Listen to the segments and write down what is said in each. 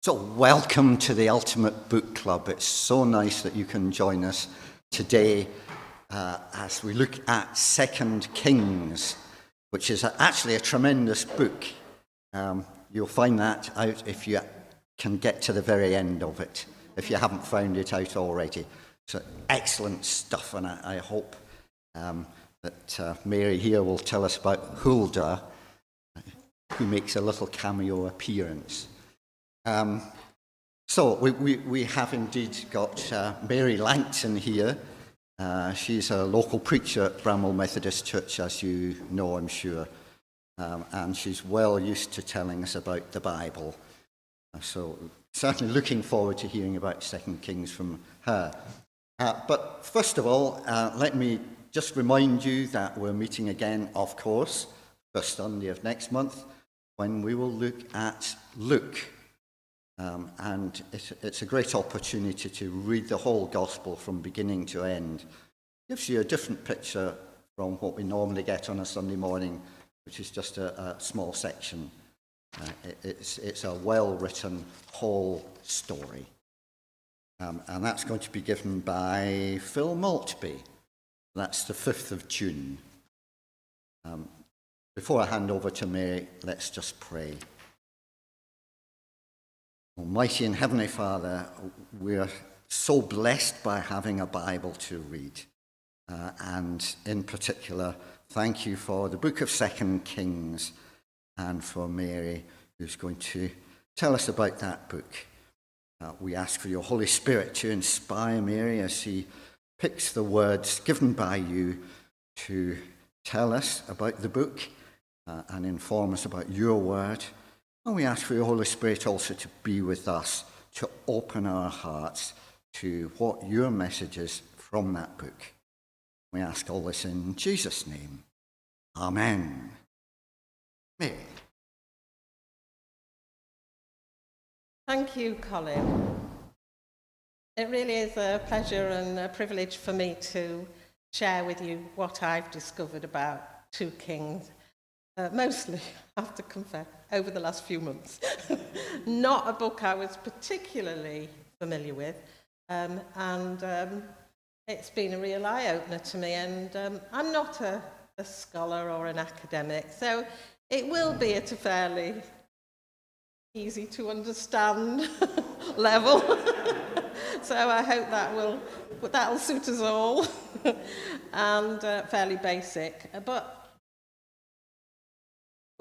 So welcome to the Ultimate Book Club. It's so nice that you can join us today as we look at 2 Kings, which is actually a tremendous book. You'll find that out if you can get to the very end of it, if you haven't found it out already. So excellent stuff, and I hope that Mary here will tell us about Huldah, who makes a little cameo appearance. So we have indeed got Mary Langton here. She's a local preacher at Bramwell Methodist Church, as you know, I'm sure. And she's well used to telling us about the Bible. So certainly looking forward to hearing about 2 Kings from her. But first of all, let me just remind you that we're meeting again, of course, first Sunday of next month, when we will look at Luke. And it's a great opportunity to read the whole gospel from beginning to end. Gives you a different picture from what we normally get on a Sunday morning, which is just a small section. It's a well-written whole story. And that's going to be given by Phil Maltby. That's the 5th of June. Before I hand over to Mary, let's just pray. Almighty and Heavenly Father, we're so blessed by having a Bible to read. And in particular, thank you for the book of 2 Kings and for Mary, who's going to tell us about that book. We ask for your Holy Spirit to inspire Mary as she picks the words given by you to tell us about the book and inform us about your word. And we ask for your Holy Spirit also to be with us, to open our hearts to what your message is from that book. We ask all this in Jesus' name. Amen. Mary. Thank you, Colin. It really is a pleasure and a privilege for me to share with you what I've discovered about 2 Kings. Mostly, I have to confess, over the last few months. Not a book I was particularly familiar with, and it's been a real eye-opener to me, and I'm not a scholar or an academic, so it will be at a fairly easy to understand level. So I hope that'll suit us all, and fairly basic, but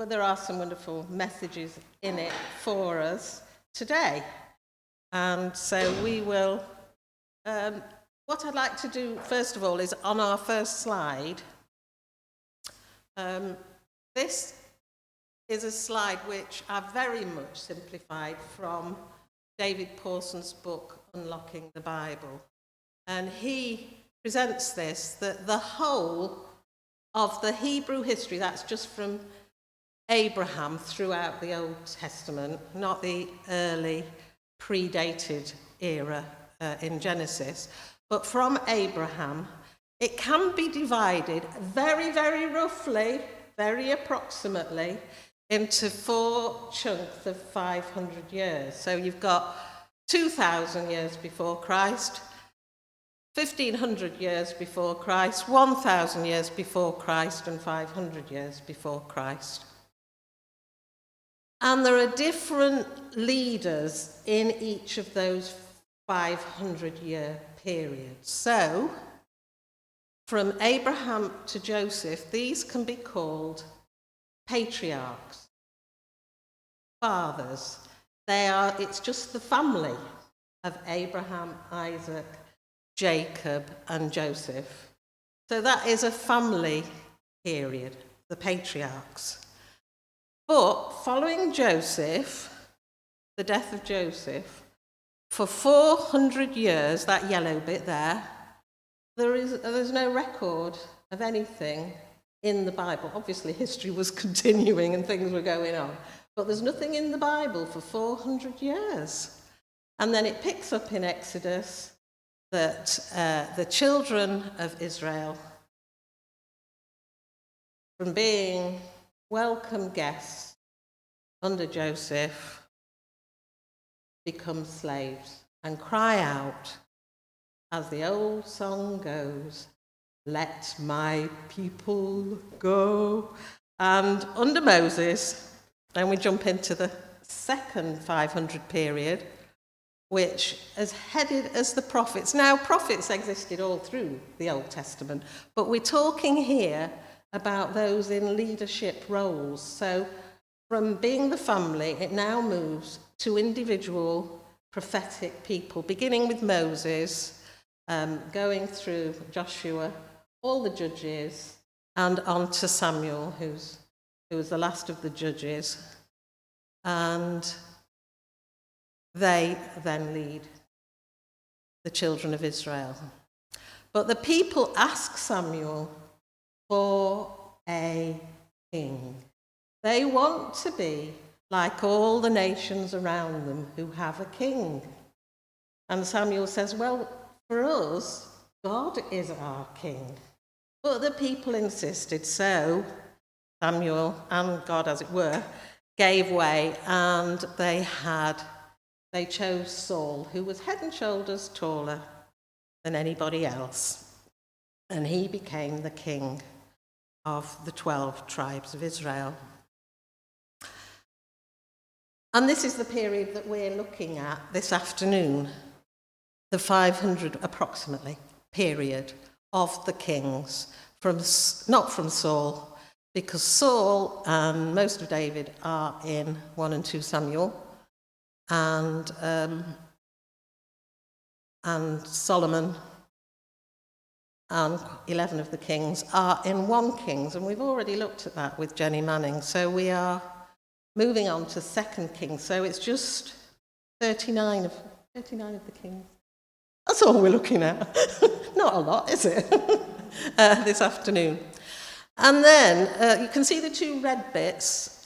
there are some wonderful messages in it for us today. And so we will, what I'd like to do first of all is on our first slide, this is a slide which I've very much simplified from David Pawson's book, Unlocking the Bible. And he presents this, that the whole of the Hebrew history, that's just from Abraham throughout the Old Testament, not the early predated era in Genesis, but from Abraham, it can be divided very, very roughly, very approximately, into 4 chunks of 500 years. So you've got 2,000 years before Christ, 1,500 years before Christ, 1,000 years before Christ, and 500 years before Christ. And there are different leaders in each of those 500-year periods. So, from Abraham to Joseph, these can be called patriarchs, fathers. It's just the family of Abraham, Isaac, Jacob, and Joseph. So that is a family period, the patriarchs. But following Joseph, the death of Joseph, for 400 years, that yellow bit there, there's no record of anything in the Bible. Obviously, history was continuing and things were going on, but there's nothing in the Bible for 400 years. And then it picks up in Exodus that the children of Israel, from being welcome guests under Joseph, become slaves and cry out, as the old song goes, "Let my people go." And under Moses, then we jump into the second 500 period, which is headed as the prophets. Now, prophets existed all through the Old Testament, but we're talking here about those in leadership roles. So from being the family, it now moves to individual prophetic people, beginning with Moses, going through Joshua, all the judges, and on to Samuel, who was the last of the judges. And they then lead the children of Israel. But the people ask Samuel for a king. They want to be like all the nations around them who have a king. And Samuel says, well, for us, God is our king. But the people insisted, so Samuel and God, as it were, gave way, and they chose Saul, who was head and shoulders taller than anybody else. And he became the king of the 12 tribes of Israel. And this is the period that we're looking at this afternoon, the 500 approximately period of the kings, not from Saul, because Saul and most of David are in 1 and 2 Samuel, and Solomon and 11 of the kings are in 1 Kings, and we've already looked at that with Jenny Manning. So we are moving on to 2 Kings. So it's just 39 of the kings. That's all we're looking at. Not a lot, is it? This afternoon. And then you can see the 2 red bits.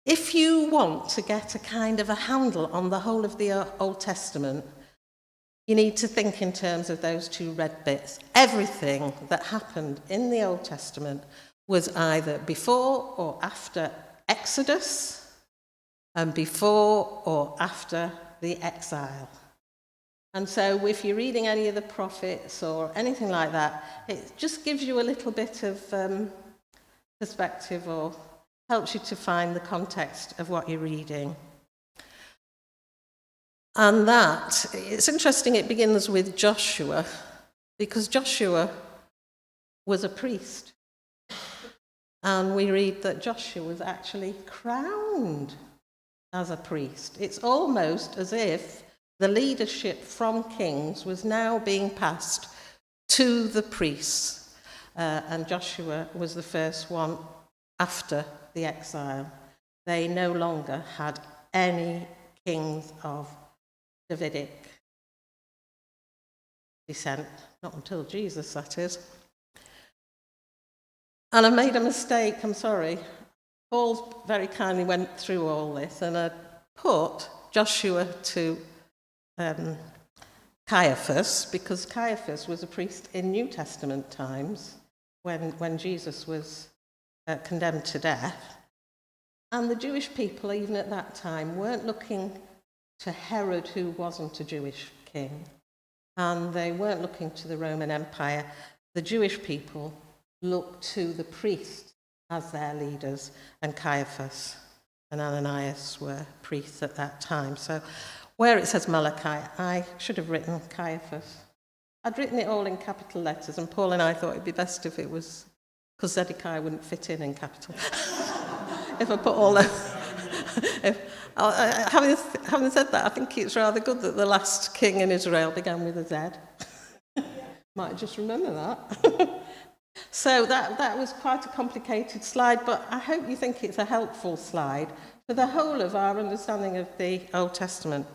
If you want to get a kind of a handle on the whole of the Old Testament, you need to think in terms of those 2 red bits. Everything that happened in the Old Testament was either before or after Exodus, and before or after the exile. And so if you're reading any of the prophets or anything like that, it just gives you a little bit of perspective, or helps you to find the context of what you're reading. And that, it's interesting, it begins with Joshua, because Joshua was a priest. And we read that Joshua was actually crowned as a priest. It's almost as if the leadership from kings was now being passed to the priests. And Joshua was the first one after the exile. They no longer had any kings of Davidic descent, not until Jesus, that is. And I made a mistake, I'm sorry. Paul very kindly went through all this, and I put Joshua to Caiaphas, because Caiaphas was a priest in New Testament times when Jesus was condemned to death. And the Jewish people, even at that time, weren't looking to Herod, who wasn't a Jewish king, and they weren't looking to the Roman Empire. The Jewish people looked to the priests as their leaders, and Caiaphas and Ananias were priests at that time. So where it says Malachi, I should have written Caiaphas. I'd written it all in capital letters, and Paul and I thought it'd be best if it was, because Zedekiah wouldn't fit in capital. If I put all those... Having said that, I think it's rather good that the last king in Israel began with a Z. Might just remember that. So that was quite a complicated slide, but I hope you think it's a helpful slide for the whole of our understanding of the Old Testament.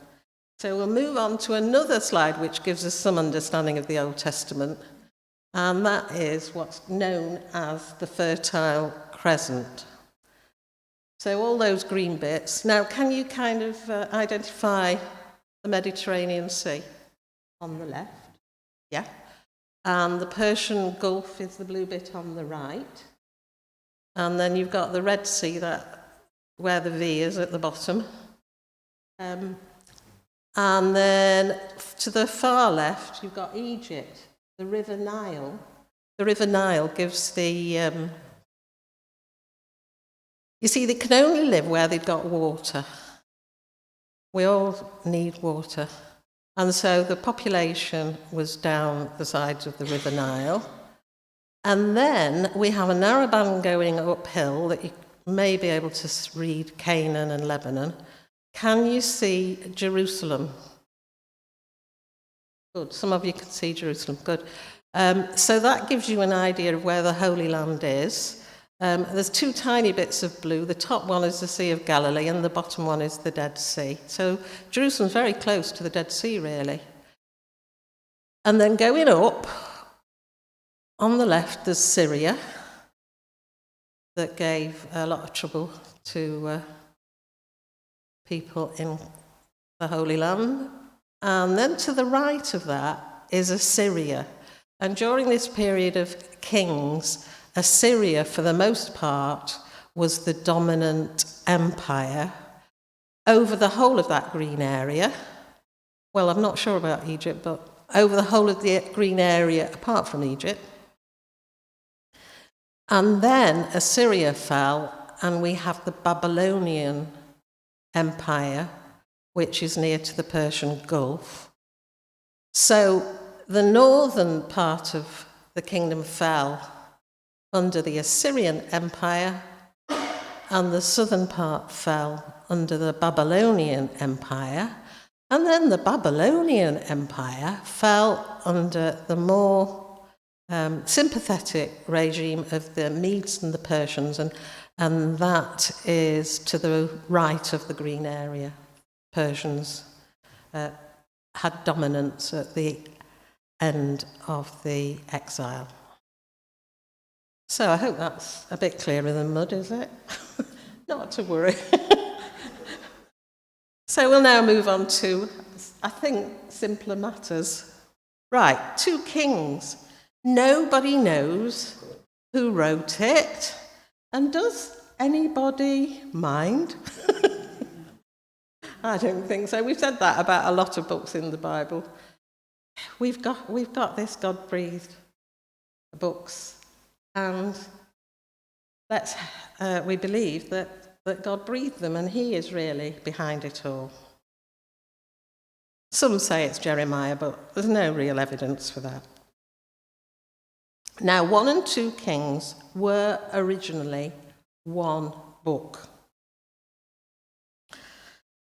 So we'll move on to another slide which gives us some understanding of the Old Testament, and that is what's known as the Fertile Crescent. So all those green bits. Now, can you kind of identify the Mediterranean Sea on the left? Yeah. And the Persian Gulf is the blue bit on the right. And then you've got the Red Sea, where the V is at the bottom. And then to the far left, you've got Egypt, the River Nile. The River Nile gives the... you see, they can only live where they've got water. We all need water. And so the population was down the sides of the River Nile. And then we have a narrow band going uphill that you may be able to read Canaan and Lebanon. Can you see Jerusalem? Good. Some of you can see Jerusalem. Good. So that gives you an idea of where the Holy Land is. There's two tiny bits of blue. The top one is the Sea of Galilee and the bottom one is the Dead Sea. So Jerusalem's very close to the Dead Sea, really. And then going up, on the left, there's Syria, that gave a lot of trouble to people in the Holy Land. And then to the right of that is Assyria. And during this period of kings, Assyria, for the most part, was the dominant empire over the whole of that green area. Well, I'm not sure about Egypt, but over the whole of the green area apart from Egypt. And then Assyria fell, and we have the Babylonian Empire, which is near to the Persian Gulf. So the northern part of the kingdom fell under the Assyrian Empire, and the southern part fell under the Babylonian Empire. And then the Babylonian Empire fell under the more sympathetic regime of the Medes and the Persians, and that is to the right of the green area. Persians had dominance at the end of the exile. So I hope that's a bit clearer than mud, is it? Not to worry. So we'll now move on to, I think, simpler matters. Right, 2 Kings. Nobody knows who wrote it. And does anybody mind? I don't think so. We've said that about a lot of books in the Bible. We've got this God-breathed books, and we believe that God breathed them, and he is really behind it all. Some say it's Jeremiah, but there's no real evidence for that. Now, 1 and 2 Kings were originally one book.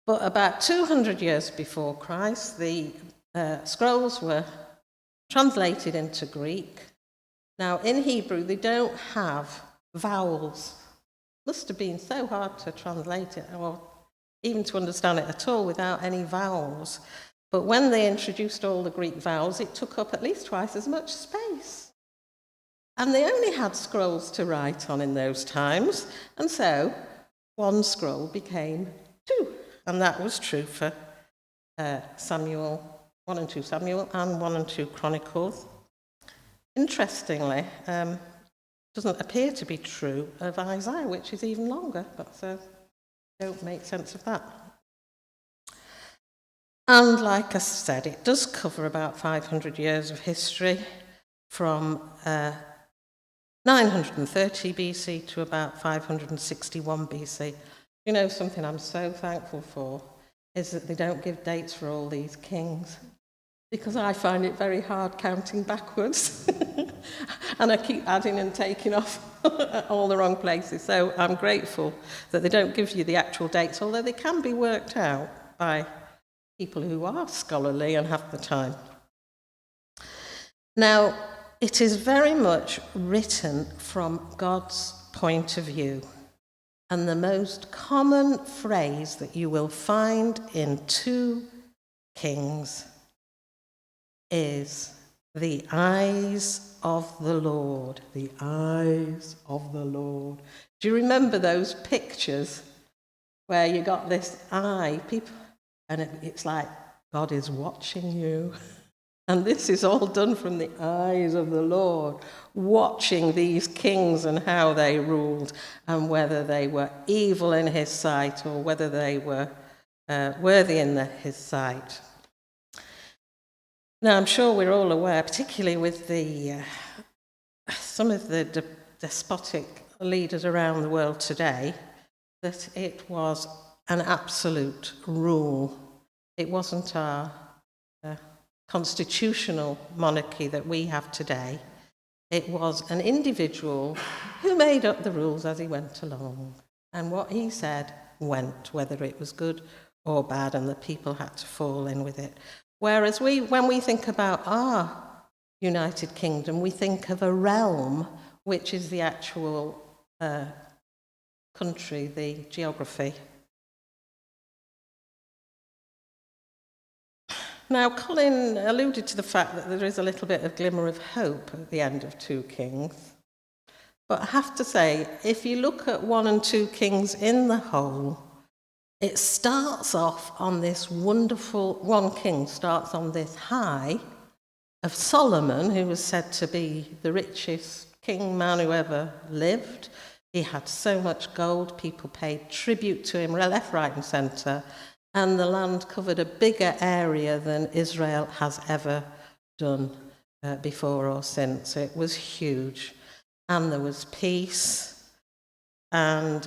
But about 200 years before Christ, the scrolls were translated into Greek. Now, in Hebrew, they don't have vowels. Must have been so hard to translate it, or even to understand it at all without any vowels. But when they introduced all the Greek vowels, it took up at least twice as much space. And they only had scrolls to write on in those times, and so 1 scroll became 2. And that was true for Samuel, 1 and 2 Samuel, and 1 and 2 Chronicles. Interestingly, doesn't appear to be true of Isaiah, which is even longer, but don't make sense of that. And like I said, it does cover about 500 years of history, from 930 BC to about 561 BC. You know, something I'm so thankful for is that they don't give dates for all these kings, because I find it very hard counting backwards. And I keep adding and taking off all the wrong places. So I'm grateful that they don't give you the actual dates, although they can be worked out by people who are scholarly and have the time. Now, it is very much written from God's point of view. And the most common phrase that you will find in 2 Kings is the eyes of the Lord. The eyes of the Lord. Do you remember those pictures where you got this eye, people, and it's like God is watching you? And this is all done from the eyes of the Lord, watching these kings and how they ruled, and whether they were evil in his sight or whether they were worthy in his sight. Now, I'm sure we're all aware, particularly with some of the despotic leaders around the world today, that it was an absolute rule. It wasn't our constitutional monarchy that we have today. It was an individual who made up the rules as he went along. And what he said went, whether it was good or bad, and the people had to fall in with it. Whereas when we think about our United Kingdom, we think of a realm, which is the actual country, the geography. Now, Colin alluded to the fact that there is a little bit of glimmer of hope at the end of 2 Kings. But I have to say, if you look at 1 and 2 Kings in the whole, it starts off on this wonderful, 1 King starts on this high of Solomon, who was said to be the richest king man who ever lived. He had so much gold, people paid tribute to him left, right and centre, and the land covered a bigger area than Israel has ever done before or since. It was huge. And there was peace, and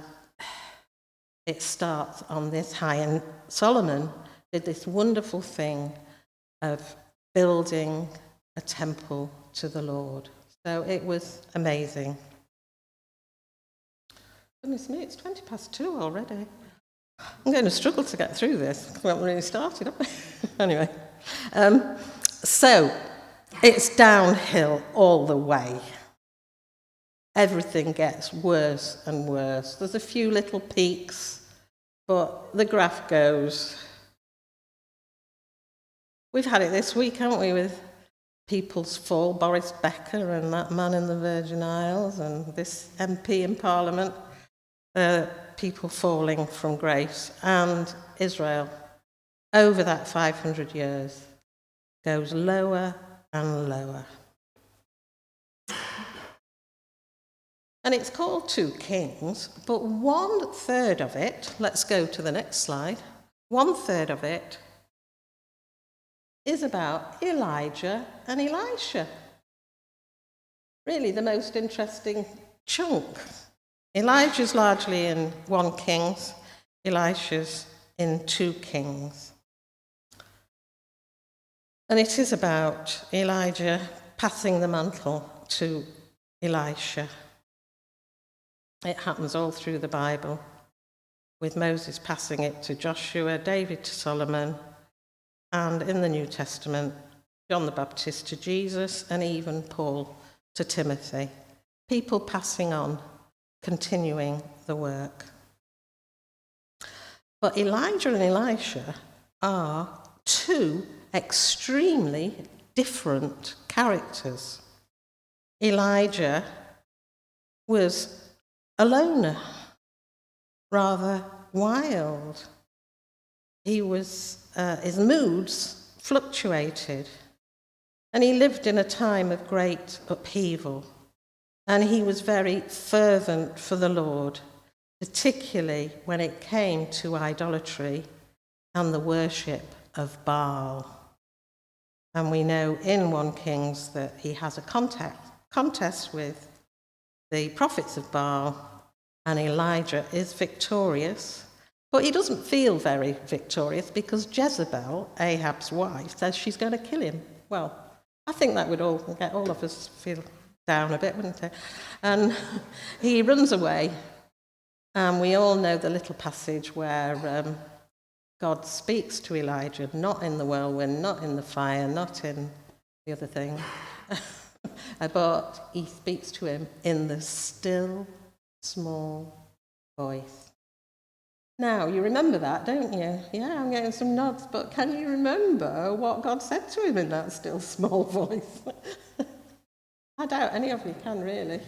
it starts on this high. And Solomon did this wonderful thing of building a temple to the Lord. So it was amazing. Goodness me, it's 2:20 already. I'm going to struggle to get through this because we haven't really started, have we? Anyway, so it's downhill all the way. Everything gets worse and worse. There's a few little peaks, but the graph goes. We've had it this week, haven't we, with People's Fall, Boris Becker and that man in the Virgin Isles and this MP in Parliament, people falling from grace. And Israel, over that 500 years, goes lower and lower. And it's called 2 Kings, but 1/3 of it, let's go to the next slide, 1/3 of it is about Elijah and Elisha. Really the most interesting chunk. Elijah's largely in 1 Kings, Elisha's in 2 Kings. And it is about Elijah passing the mantle to Elisha. It happens all through the Bible, with Moses passing it to Joshua, David to Solomon, and in the New Testament, John the Baptist to Jesus, and even Paul to Timothy. People passing on, continuing the work. But Elijah and Elisha are 2 extremely different characters. Elijah was a loner, rather wild. He was, his moods fluctuated, and he lived in a time of great upheaval, and he was very fervent for the Lord, particularly when it came to idolatry and the worship of Baal. And we know in 1 Kings that he has a contest with the prophets of Baal, and Elijah is victorious, but he doesn't feel very victorious because Jezebel, Ahab's wife, says she's going to kill him. Well, I think that would all get all of us feel down a bit, wouldn't it? And he runs away, and we all know the little passage where God speaks to Elijah, not in the whirlwind, not in the fire, not in the other thing, but he speaks to him in the still, small voice. Now, you remember that, don't you? Yeah, I'm getting some nods, but can you remember what God said to him in that still, small voice? I doubt any of you can, really.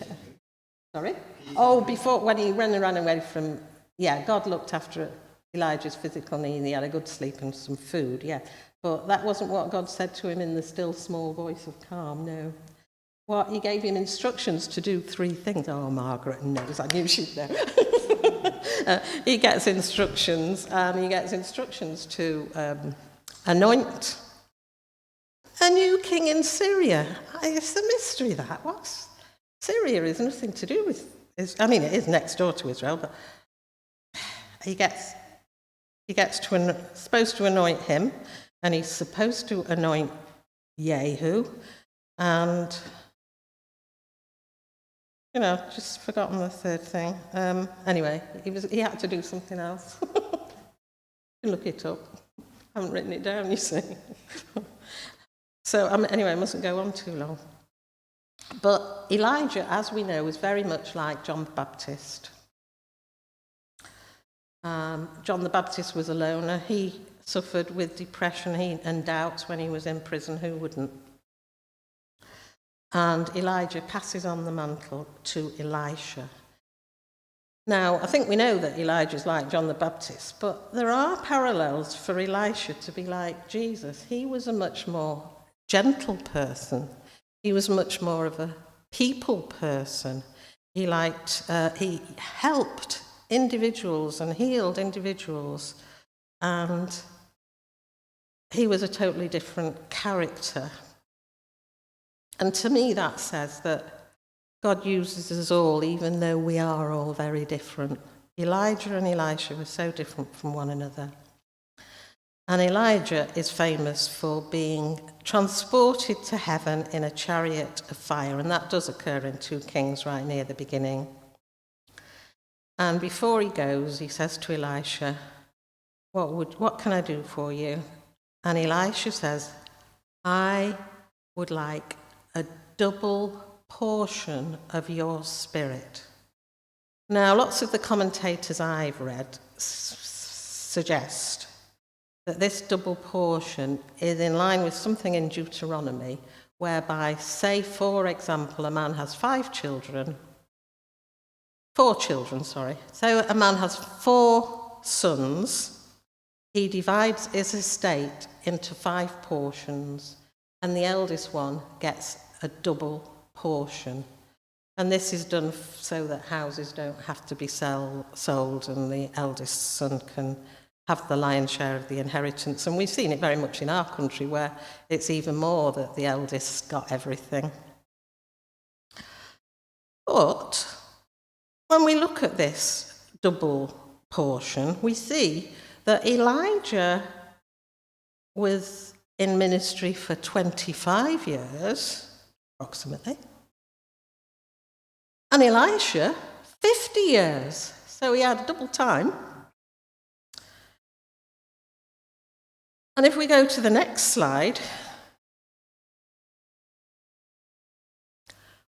Sorry? Oh, before, when he ran away from, God looked after Elijah's physical need. He had a good sleep and some food, yeah. But that wasn't what God said to him in the still, small voice of calm, no. He gave him instructions to do 3 things. Oh, Margaret knows. I knew she'd know. He gets instructions, and he gets instructions to anoint a new king in Syria. It's a mystery, that. Syria is nothing to do with... it is next door to Israel, but supposed to anoint him, and he's supposed to anoint Jehu, and just forgotten the third thing. Anyway, he had to do something else. You look it up. I haven't written it down, you see. So anyway, I mustn't go on too long. But Elijah, as we know, was very much like John the Baptist. John the Baptist was a loner. He suffered with depression and doubts when he was in prison. Who wouldn't? And Elijah passes on the mantle to Elisha. Now, I think we know that Elijah's like John the Baptist, but there are parallels for Elisha to be like Jesus. He was a much more gentle person. He was much more of a people person. He helped individuals and healed individuals, and he was a totally different character. And to me, that says that God uses us all, even though we are all very different. Elijah and Elisha were so different from one another. And Elijah is famous for being transported to heaven in a chariot of fire, and that does occur in 2 Kings right near the beginning. And before he goes, he says to Elisha, what can I do for you? And Elisha says, I would like a double portion of your spirit. Now, lots of the commentators I've read suggest that this double portion is in line with something in Deuteronomy, whereby, say, for example, a man has 4 children. So a man has 4 sons. He divides his estate into 5 portions, and the eldest one gets a double portion. And this is done so that houses don't have to be sold, and the eldest son can have the lion's share of the inheritance. And we've seen it very much in our country, where it's even more that the eldest got everything. But when we look at this double portion, we see that Elijah was in ministry for 25 years, approximately, and Elisha, 50 years. So he had double time. And if we go to the next slide,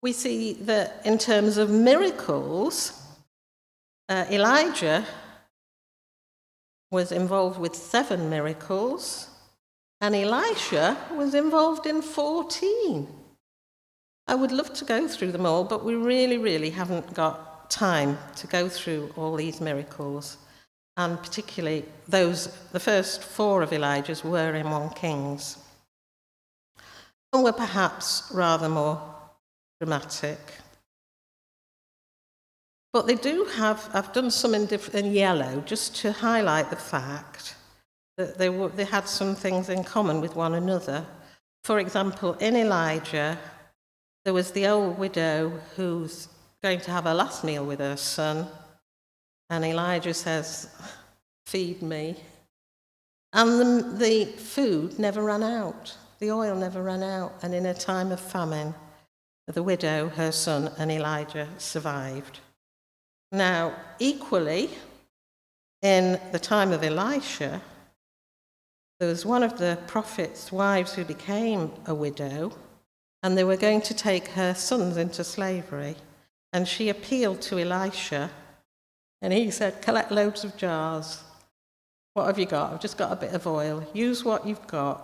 we see that in terms of miracles, Elijah was involved with 7 miracles, and Elisha was involved in 14. I would love to go through them all, but we really haven't got time to go through all these miracles. And particularly the first 4 of Elijah's were in 1 Kings, and were perhaps rather more dramatic. But they do have, I've done some in yellow, just to highlight the fact that they had some things in common with one another. For example, in Elijah, there was the old widow who's going to have her last meal with her son, and Elijah says, feed me. And the food never ran out. The oil never ran out. And in a time of famine, the widow, her son, and Elijah survived. Now, equally, in the time of Elisha, there was one of the prophet's wives who became a widow, and they were going to take her sons into slavery. And she appealed to Elisha, and he said, collect loads of jars. What have you got? I've just got a bit of oil. Use what you've got.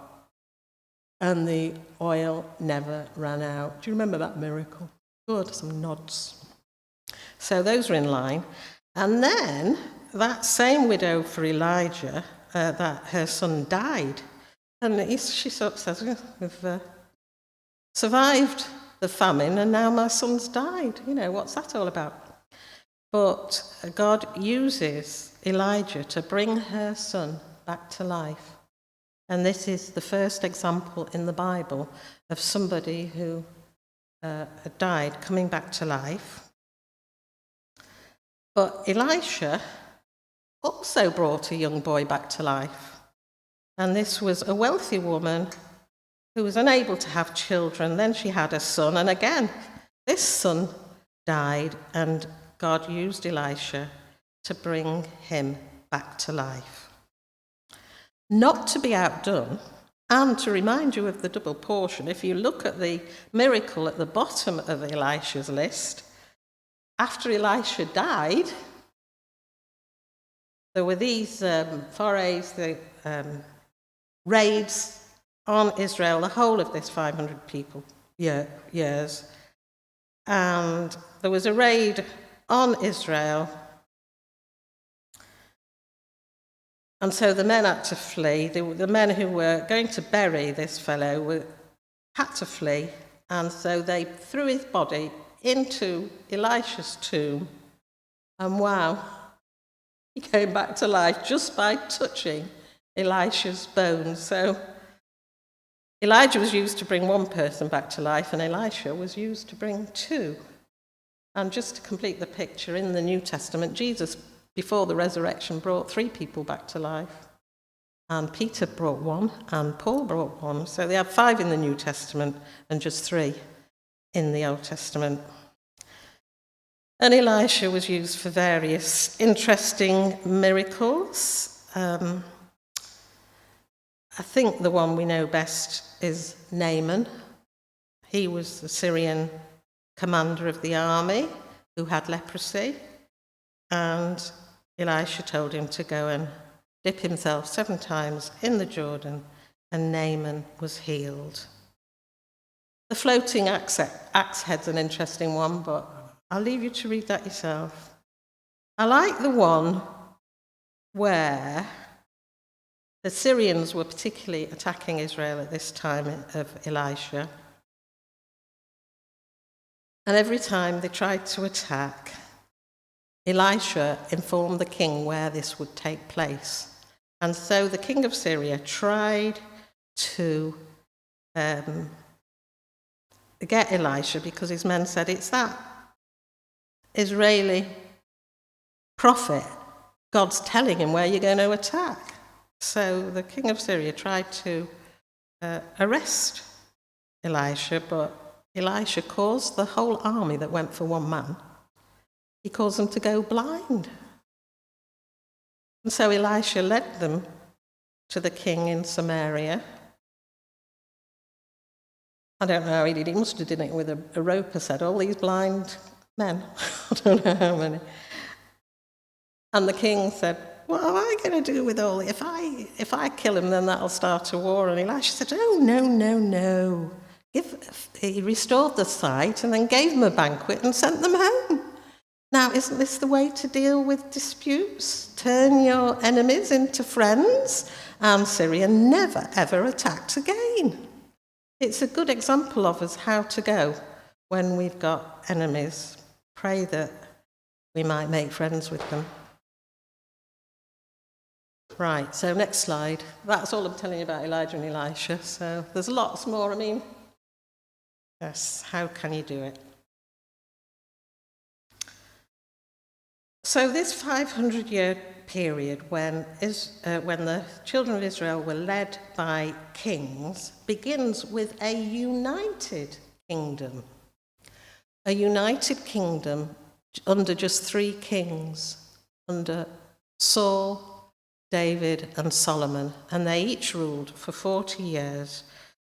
And the oil never ran out. Do you remember that miracle? Good, some nods. So those are in line. And then that same widow for Elijah, that her son died. And she sort of says, we've survived the famine, and now my son's died. What's that all about? But God uses Elijah to bring her son back to life. And this is the first example in the Bible of somebody who had died coming back to life. But Elisha also brought a young boy back to life. And this was a wealthy woman who was unable to have children. Then she had a son. And again, this son died, and God used Elisha to bring him back to life. Not to be outdone, and to remind you of the double portion, if you look at the miracle at the bottom of Elisha's list, after Elisha died, there were these forays, the raids on Israel, the whole of this 500 years. And there was a raid on Israel. And so the men had to flee. The men who were going to bury this fellow had to flee. And so they threw his body into Elisha's tomb. And wow, he came back to life just by touching Elisha's bones. So Elijah was used to bring one person back to life, and Elisha was used to bring two. And just to complete the picture, in the New Testament, Jesus, before the resurrection, brought 3 people back to life. And Peter brought 1, and Paul brought 1. So they have 5 in the New Testament and just 3 in the Old Testament. And Elisha was used for various interesting miracles. I think the one we know best is Naaman. He was the Syrian commander of the army who had leprosy. And Elisha told him to go and dip himself 7 times in the Jordan, and Naaman was healed. The floating axe head's an interesting one, but I'll leave you to read that yourself. I like the one where the Syrians were particularly attacking Israel at this time of Elisha. And every time they tried to attack, Elisha informed the king where this would take place. And so the king of Syria tried to get Elisha, because his men said, it's that Israeli prophet. God's telling him where you're going to attack. So the king of Syria tried to arrest Elisha, but Elisha caused the whole army that went for one man, he caused them to go blind. And so Elisha led them to the king in Samaria. I don't know how he did it. He must have done it with a rope, I said, all these blind men. I don't know how many. And the king said, what am I going to do with all it? If I kill him, then that'll start a war. And Elisha said, oh, no. He restored the sight and then gave them a banquet and sent them home. Now, isn't this the way to deal with disputes? Turn your enemies into friends, and Syria never, ever attacked again. It's a good example of us how to go when we've got enemies. Pray that we might make friends with them. Right, so next slide. That's all I'm telling you about Elijah and Elisha. So there's lots more. I mean, yes, how can you do it? So this 500-year period when the children of Israel were led by kings begins with a united kingdom. A united kingdom under just 3 kings, under Saul, David, and Solomon. And they each ruled for 40 years,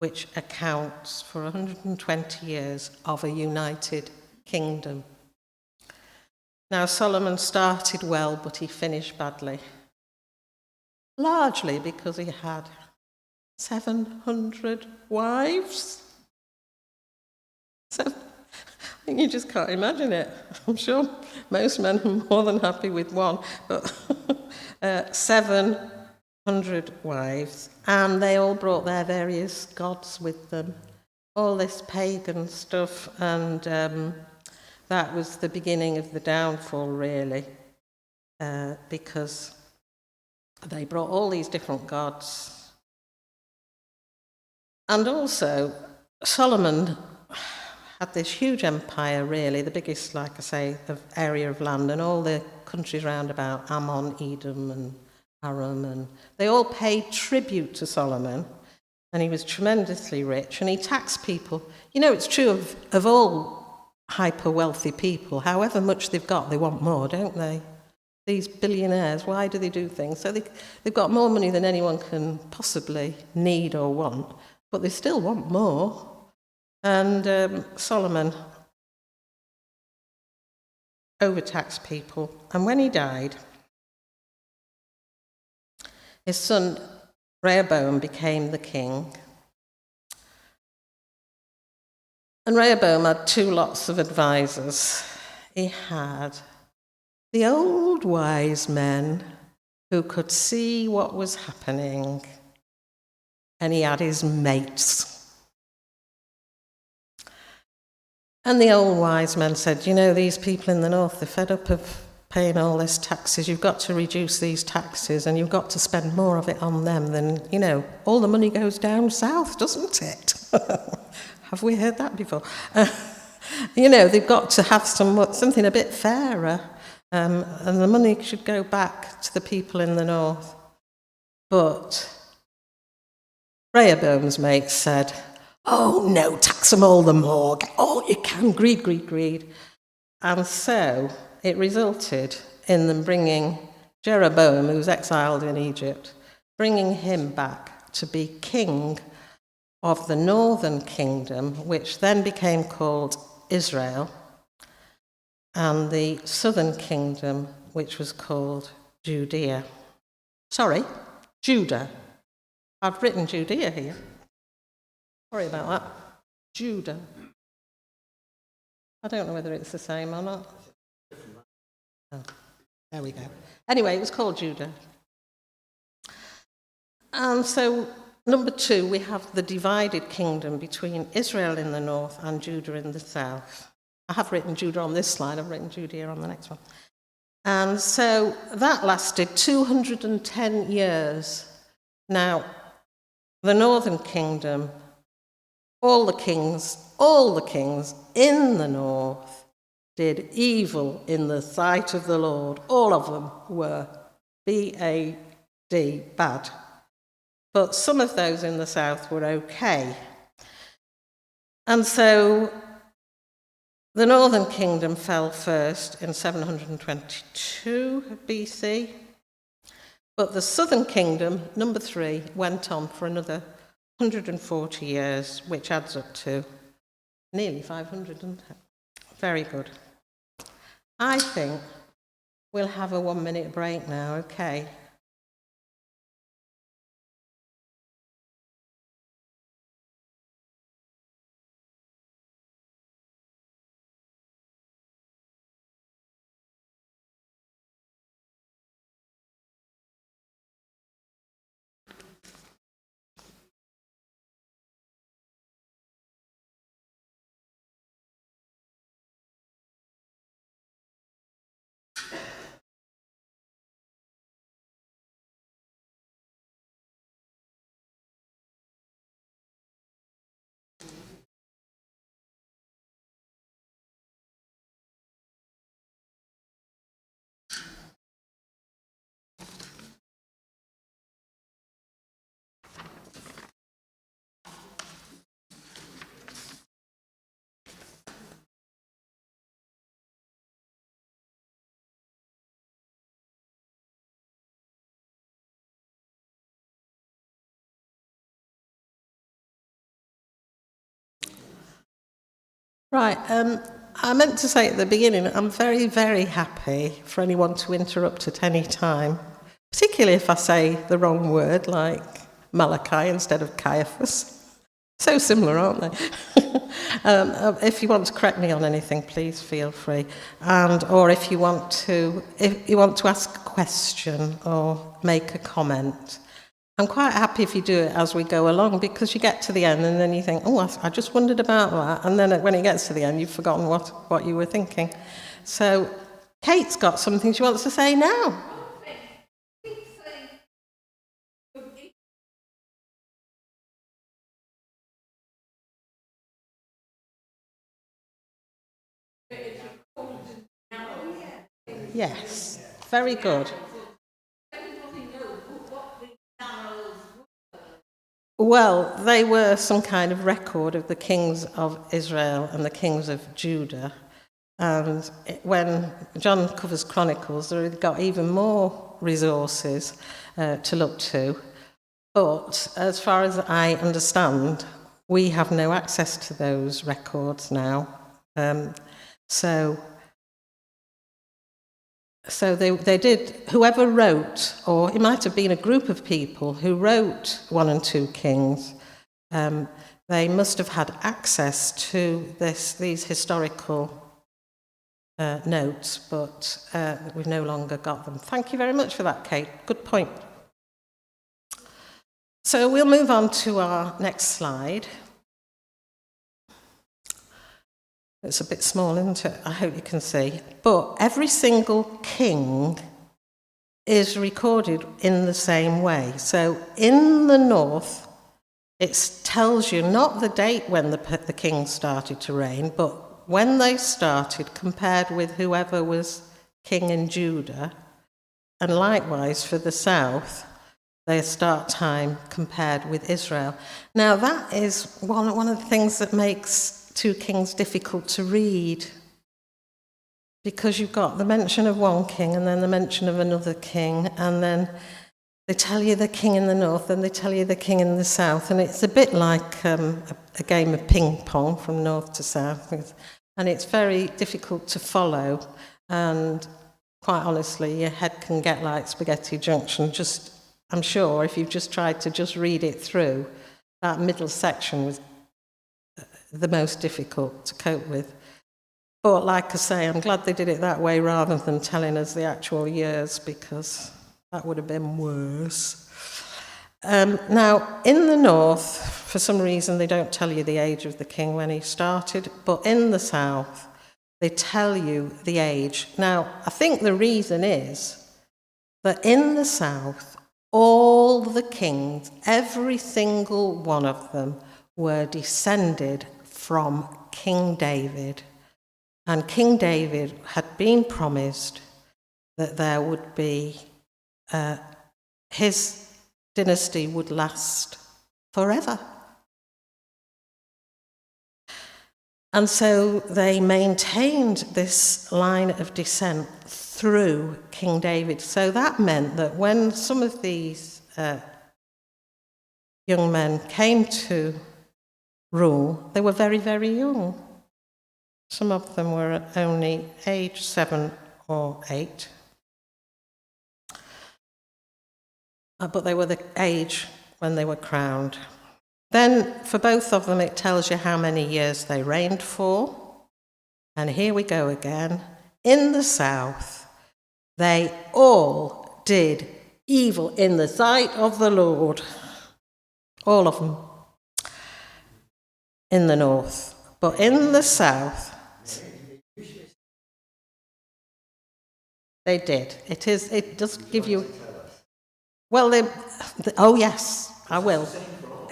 which accounts for 120 years of a united kingdom. Now, Solomon started well, but he finished badly. Largely because he had 700 wives. So, I think you just can't imagine it. I'm sure most men are more than happy with one, but 700 wives. And they all brought their various gods with them. All this pagan stuff, and that was the beginning of the downfall, really, because they brought all these different gods. And also, Solomon had this huge empire, really, the biggest, like I say, area of land, and all the countries round about, Ammon, Edom, and Aram, and they all paid tribute to Solomon, and he was tremendously rich, and he taxed people. You know, it's true of all hyper-wealthy people. However much they've got, they want more, don't they? These billionaires, why do they do things? So they've got more money than anyone can possibly need or want, but they still want more. And Solomon overtaxed people. And when he died, his son Rehoboam became the king. And Rehoboam had two lots of advisors. He had the old wise men who could see what was happening, and he had his mates. And the old wise men said, you know, these people in the north, they're fed up of paying all this taxes. You've got to reduce these taxes, and you've got to spend more of it on them than, you know, all the money goes down south, doesn't it? Have we heard that before? You know, they've got to have something a bit fairer, and the money should go back to the people in the north. But Rehoboam's mates said, oh no, tax them all the more, get all you can, greed, greed, greed. And so it resulted in them bringing Jeroboam, who was exiled in Egypt, bringing him back to be king of the northern kingdom, which then became called Israel, and the southern kingdom, which was called Judah. I've written Judea here. Sorry about that. Judah. I don't know whether it's the same or not. Oh, there we go. Anyway, it was called Judah. And so, number 2, we have the divided kingdom between Israel in the north and Judah in the south. I have written Judah on this slide, I've written Judea on the next one. And so that lasted 210 years. Now, the northern kingdom, all the kings in the north did evil in the sight of the Lord. All of them were B-A-D, bad. But some of those in the south were okay. And so the northern kingdom fell first in 722 BC, but the southern kingdom, number 3, went on for another 140 years, which adds up to nearly 500, doesn't it? Very good. I think we'll have a 1-minute break now, okay? Right, I meant to say at the beginning, I'm very, very happy for anyone to interrupt at any time, particularly if I say the wrong word, like Malachi instead of Caiaphas. So similar, aren't they? If you want to correct me on anything, please feel free. Or if you want to ask a question or make a comment. I'm quite happy if you do it as we go along, because you get to the end and then you think, oh, I just wondered about that. And then when it gets to the end, you've forgotten what you were thinking. So Kate's got something she wants to say now. Yes, very good. Well, they were some kind of record of the kings of Israel and the kings of Judah. And when John covers Chronicles, they've got even more resources to look to. But as far as I understand, we have no access to those records now. So they did, whoever wrote, or it might have been a group of people who wrote 1 and 2 Kings, they must have had access to these historical notes, but we've no longer got them. Thank you very much for that, Kate. Good point. So we'll move on to our next slide. It's a bit small, isn't it? I hope you can see. But every single king is recorded in the same way. So in the north, it tells you not the date when the king started to reign, but when they started compared with whoever was king in Judah. And likewise for the south, their start time compared with Israel. Now that is one of the things that makes 2 Kings difficult to read, because you've got the mention of one king and then the mention of another king, and then they tell you the king in the north and they tell you the king in the south, and it's a bit like a game of ping pong from north to south, and it's very difficult to follow, and quite honestly your head can get like spaghetti junction. I'm sure if you've just tried to just read it through, that middle section was the most difficult to cope with. But like I say, I'm glad they did it that way rather than telling us the actual years, because that would have been worse. Now, in the north, for some reason, they don't tell you the age of the king when he started, but in the south, they tell you the age. Now, I think the reason is that in the south, all the kings, every single one of them, were descended from King David. And King David had been promised that there would be, his dynasty would last forever. And so they maintained this line of descent through King David. So that meant that when some of these young men came to rule, they were very, very young. Some of them were only age 7 or 8. But they were the age when they were crowned. Then, for both of them, it tells you how many years they reigned for. And here we go again. In the south, they all did evil in the sight of the Lord. All of them. In the north. But in the south, they did. It does give you... Well, oh yes, I will.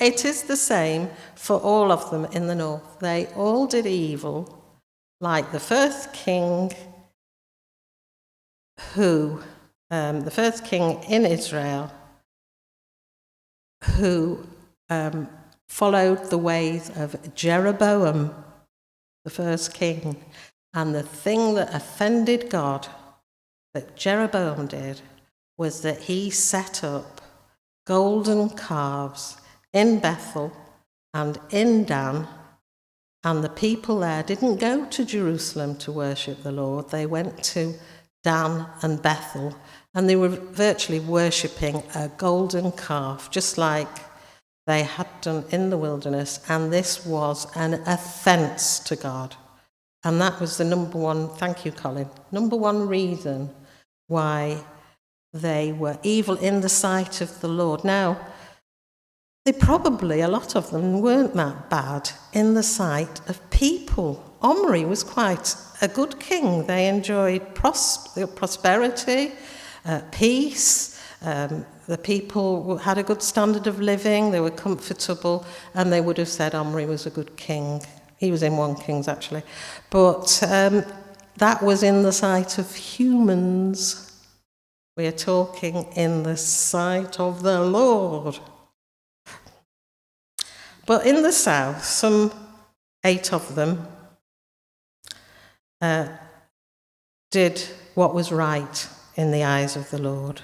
It is the same for all of them in the north. They all did evil, like the first king the first king in Israel, who followed the ways of Jeroboam, the first king. And the thing that offended God that Jeroboam did was that he set up golden calves in Bethel and in Dan, and the people there didn't go to Jerusalem to worship the Lord. They went to Dan and Bethel, and they were virtually worshipping a golden calf, just like they had done in the wilderness, and this was an offence to God. And that was the number one, thank you, Colin, number one reason why they were evil in the sight of the Lord. Now, they probably, a lot of them, weren't that bad in the sight of people. Omri was quite a good king. They enjoyed prosperity, peace. The people had a good standard of living. They were comfortable, and they would have said Omri was a good king. He was in 1 Kings, actually. But that was in the sight of humans. We are talking in the sight of the Lord. But in the south, some 8 of them did what was right in the eyes of the Lord.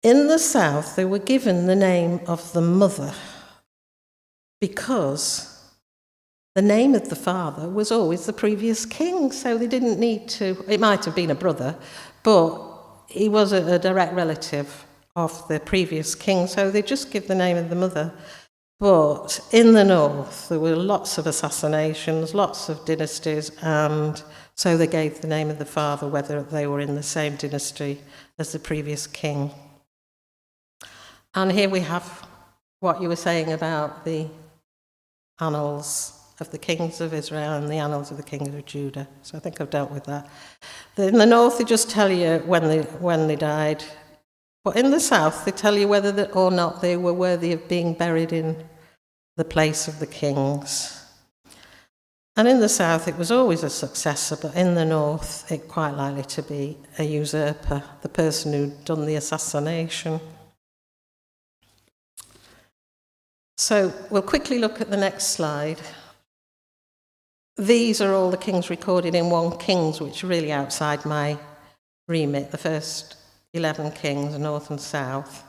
In the south, they were given the name of the mother because the name of the father was always the previous king, so they didn't need to. It might have been a brother, but he was a direct relative of the previous king, so they just give the name of the mother. But in the north, there were lots of assassinations, lots of dynasties, and so they gave the name of the father, whether they were in the same dynasty as the previous king. And here we have what you were saying about the annals of the kings of Israel and the annals of the kings of Judah. So I think I've dealt with that. In the north, they just tell you when they died. But in the south, they tell you whether or not they were worthy of being buried in the place of the kings. And in the south, it was always a successor, but in the north, it quite likely to be a usurper, the person who'd done the assassination. So we'll quickly look at the next slide. These are all the kings recorded in 1 Kings, which are really outside my remit, the first 11 kings, north and south,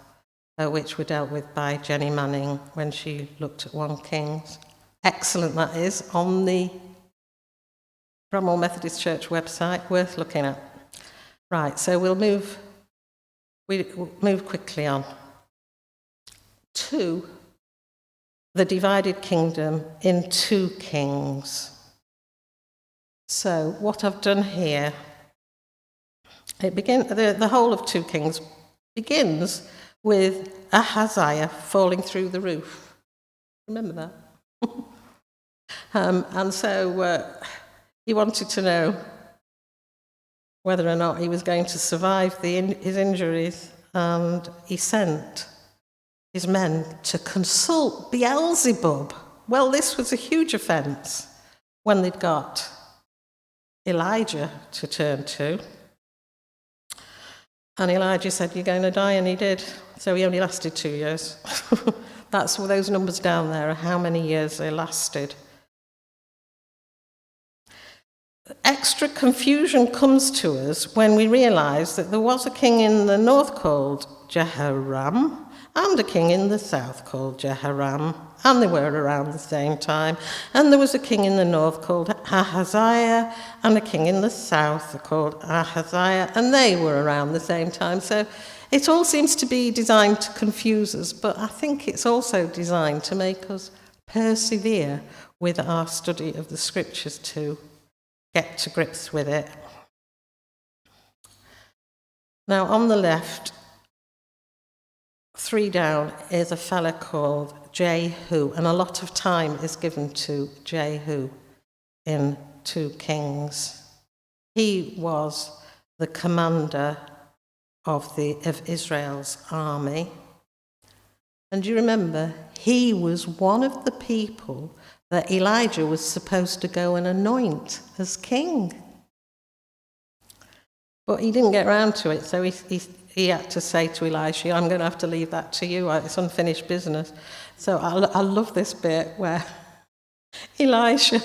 which were dealt with by Jenny Manning when she looked at 1 Kings. Excellent, that is, on the Bramwell Methodist Church website, worth looking at. Right, so we'll move quickly on to the divided kingdom in 2 Kings. So what I've done here, the whole of 2 Kings begins with Ahaziah falling through the roof. Remember that? And so he wanted to know whether or not he was going to survive his injuries, and he sent his men to consult Beelzebub. Well, this was a huge offence when they'd got Elijah to turn to. And Elijah said, "You're going to die," and he did. So he only lasted 2 years. That's those numbers down there are how many years they lasted. Extra confusion comes to us when we realise that there was a king in the north called Jehoram and a king in the south called Jehoram, and they were around the same time. And there was a king in the north called Ahaziah and a king in the south called Ahaziah, and they were around the same time. So it all seems to be designed to confuse us, but I think it's also designed to make us persevere with our study of the scriptures to get to grips with it. Now, on the left, 3 down, is a fella called Jehu, and a lot of time is given to Jehu in 2 Kings. He was the commander of Israel's army. And do you remember, he was one of the people that Elijah was supposed to go and anoint as king. But he didn't get around to it, so he had to say to Elisha, "I'm going to have to leave that to you. It's unfinished business." So I love this bit where Elisha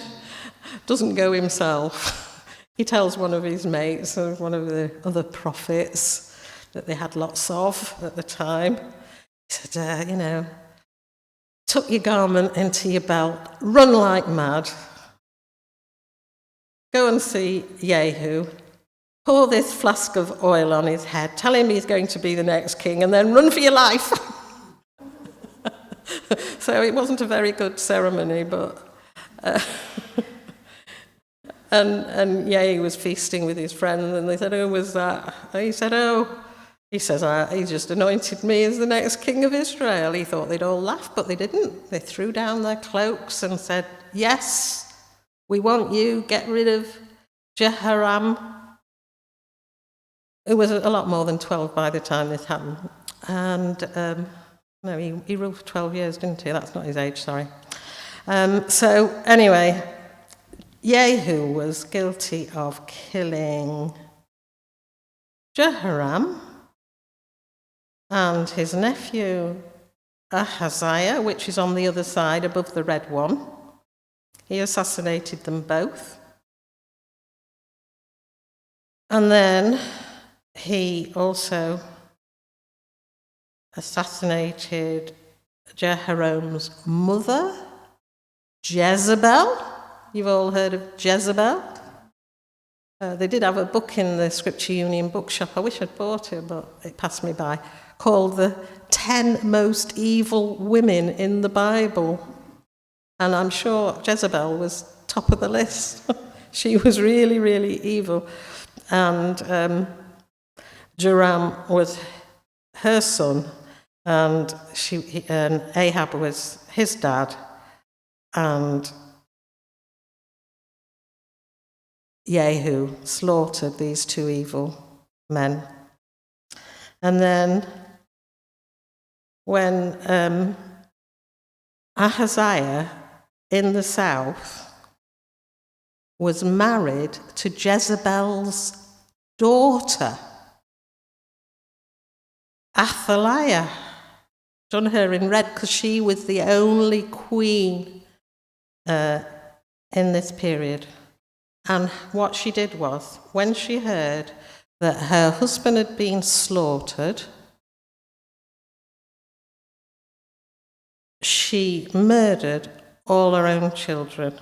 doesn't go himself. He tells one of his mates, one of the other prophets that they had lots of at the time. He said, tuck your garment into your belt, run like mad, go and see Jehu, pour this flask of oil on his head, tell him he's going to be the next king, and then run for your life. So it wasn't a very good ceremony, but... And Jehu was feasting with his friends, and they said, "Who was that?" And he said, He says, he just anointed me as the next king of Israel. He thought they'd all laugh, but they didn't. They threw down their cloaks and said, yes, we want you, get rid of Jehoram. It was a lot more than 12 by the time this happened. And, no, he ruled for 12 years, didn't he? That's not his age, sorry. So, anyway, Jehu was guilty of killing Jehoram and his nephew Ahaziah, which is on the other side above the red one. He assassinated them both. And then he also assassinated Jehoram's mother, Jezebel. You've all heard of Jezebel? They did have a book in the Scripture Union bookshop. I wish I'd bought it, but it passed me by, called The 10 Most Evil Women in the Bible. And I'm sure Jezebel was top of the list. She was really, really evil. And Joram was her son, and Ahab was his dad, and Jehu slaughtered these two evil men. And then when Ahaziah in the south was married to Jezebel's daughter, Athaliah. Done her in red because she was the only queen in this period. And what she did was, when she heard that her husband had been slaughtered, she murdered all her own children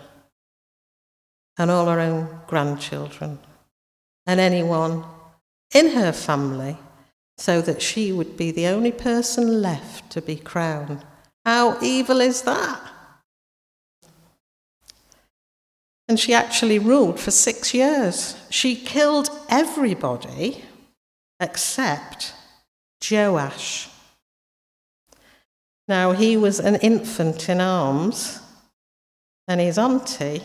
and all her own grandchildren and anyone in her family, so that she would be the only person left to be crowned. How evil is that? And she actually ruled for 6 years. She killed everybody except Joash. Now, he was an infant in arms, and his auntie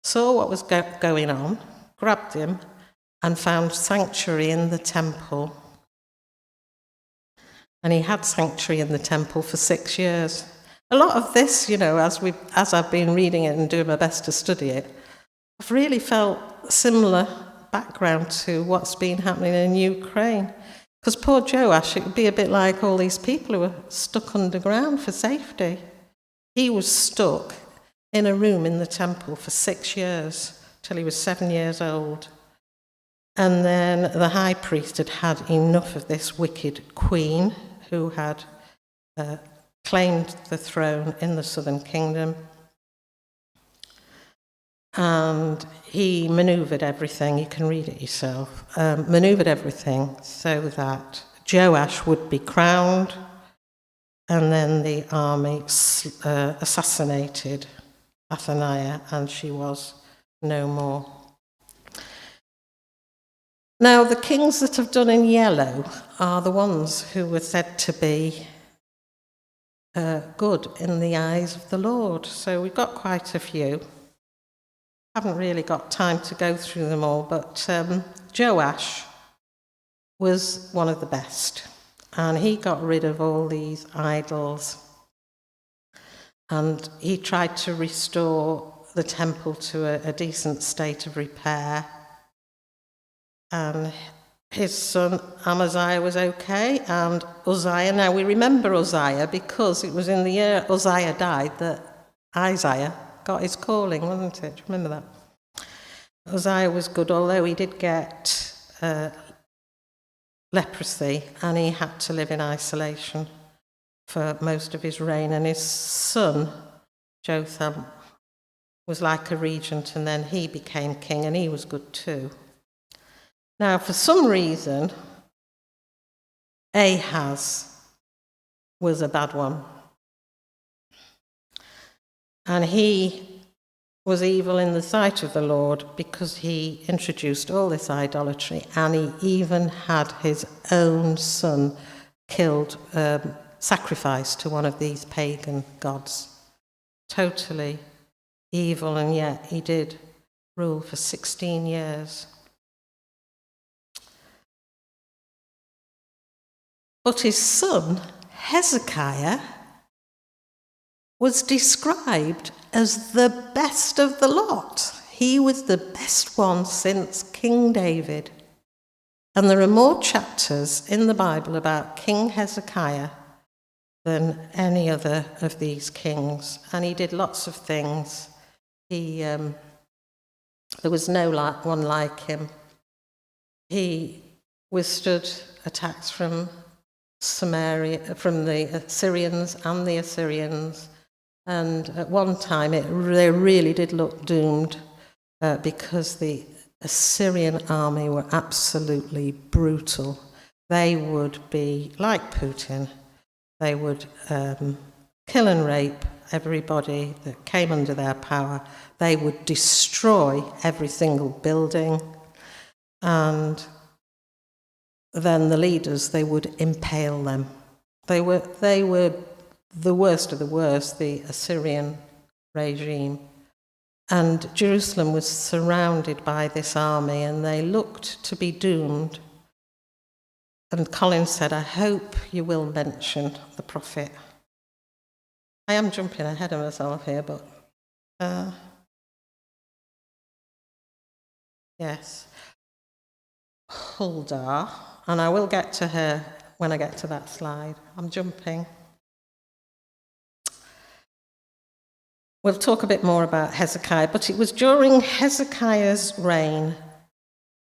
saw what was going on, grabbed him, and found sanctuary in the temple. And he had sanctuary in the temple for 6 years. A lot of this, as I've been reading it and doing my best to study it, I've really felt similar background to what's been happening in Ukraine. Because poor Joash, it would be a bit like all these people who were stuck underground for safety. He was stuck in a room in the temple for 6 years, till he was 7 years old. And then the high priest had had enough of this wicked queen who had claimed the throne in the southern kingdom. And he manoeuvred everything, you can read it yourself, manoeuvred everything so that Joash would be crowned, and then the army assassinated Athaliah, and she was no more. Now, the kings that have done in yellow are the ones who were said to be good in the eyes of the Lord. So we've got quite a few. Haven't really got time to go through them all, but Joash was one of the best, and he got rid of all these idols, and he tried to restore the temple to a decent state of repair. And his son Amaziah was okay, and Uzziah. Now we remember Uzziah because it was in the year Uzziah died that Isaiah got his calling, wasn't it? Do you remember that? Uzziah was good, although he did get leprosy, and he had to live in isolation for most of his reign. And his son Jotham was like a regent, and then he became king, and he was good too. Now, for some reason, Ahaz was a bad one. And he was evil in the sight of the Lord because he introduced all this idolatry, and he even had his own son killed, sacrificed to one of these pagan gods. Totally evil, and yet he did rule for 16 years. But his son, Hezekiah, was described as the best of the lot. He was the best one since King David. And there are more chapters in the Bible about King Hezekiah than any other of these kings. And he did lots of things. There was no one like him. He withstood attacks from Samaria, from the Assyrians and the Assyrians. And at one time, they really did look doomed because the Assyrian army were absolutely brutal. They would be like Putin. They would kill and rape everybody that came under their power. They would destroy every single building. And then the leaders, they would impale them. They were the worst of the worst, the Assyrian regime. And Jerusalem was surrounded by this army, and they looked to be doomed. And Colin said, I hope you will mention the prophet. I am jumping ahead of myself here, but yes. Huldah, and I will get to her when I get to that slide. I'm jumping. We'll talk a bit more about Hezekiah, but it was during Hezekiah's reign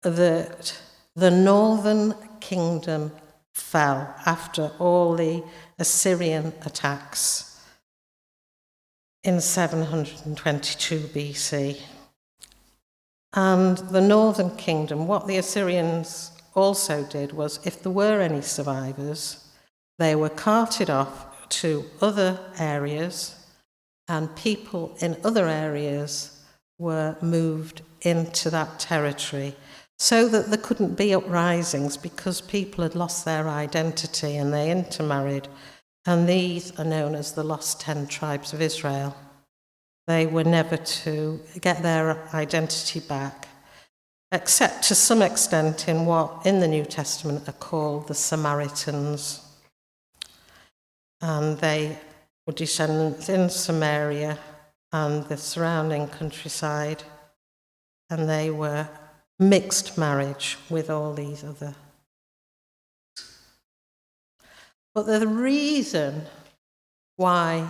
that the northern kingdom fell after all the Assyrian attacks in 722 BC. And the northern kingdom, what the Assyrians also did was, if there were any survivors, they were carted off to other areas, and people in other areas were moved into that territory so that there couldn't be uprisings because people had lost their identity and they intermarried. And these are known as the lost 10 tribes of Israel. They were never to get their identity back, except to some extent in what in the New Testament are called the Samaritans. And they were descendants in Samaria and the surrounding countryside, and they were mixed marriage with all these other. But the reason why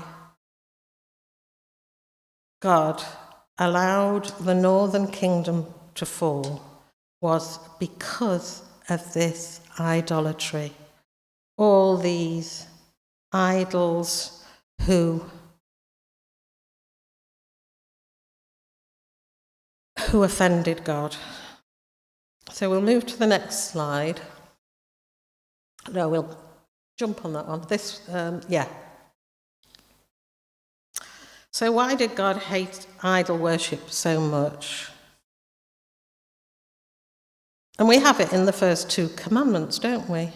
God allowed the northern kingdom to fall was because of this idolatry. All these idols who offended God. So we'll move to the next slide. No, we'll jump on that one. So why did God hate idol worship so much? And we have it in the first 2 commandments, don't we?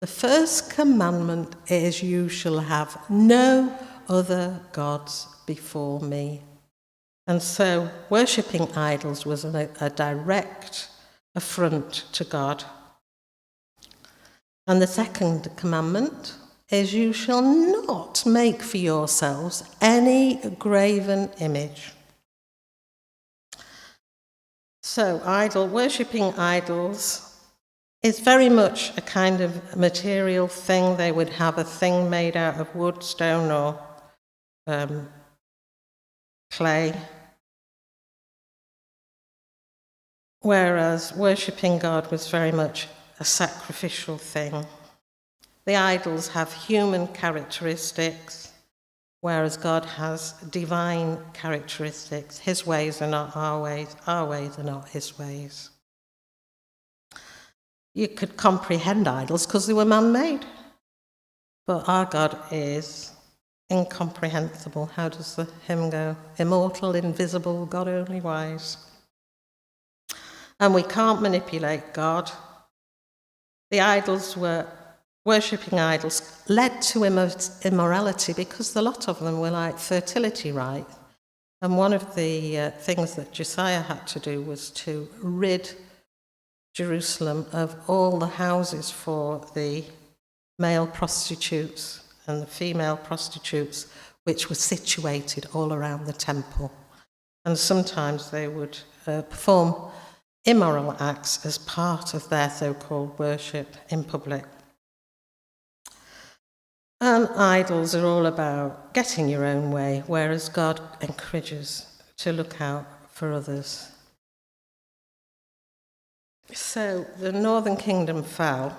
The first commandment is, you shall have no other gods before me. And so worshipping idols was a direct affront to God. And the second commandment is, you shall not make for yourselves any graven image. So worshipping idols is very much a kind of material thing. They would have a thing made out of wood, stone, or clay. Whereas worshipping God was very much a sacrificial thing. The idols have human characteristics, whereas God has divine characteristics. His ways are not our ways are not his ways. You could comprehend idols because they were man-made. But our God is incomprehensible. How does the hymn go? Immortal, invisible, God only wise. And we can't manipulate God. The idols were worshipping idols led to immorality because a lot of them were like fertility rites. And one of the things that Josiah had to do was to rid Jerusalem of all the houses for the male prostitutes and the female prostitutes, which were situated all around the temple. And sometimes they would perform immoral acts as part of their so-called worship in public. And idols are all about getting your own way, whereas God encourages to look out for others. So the northern kingdom fell,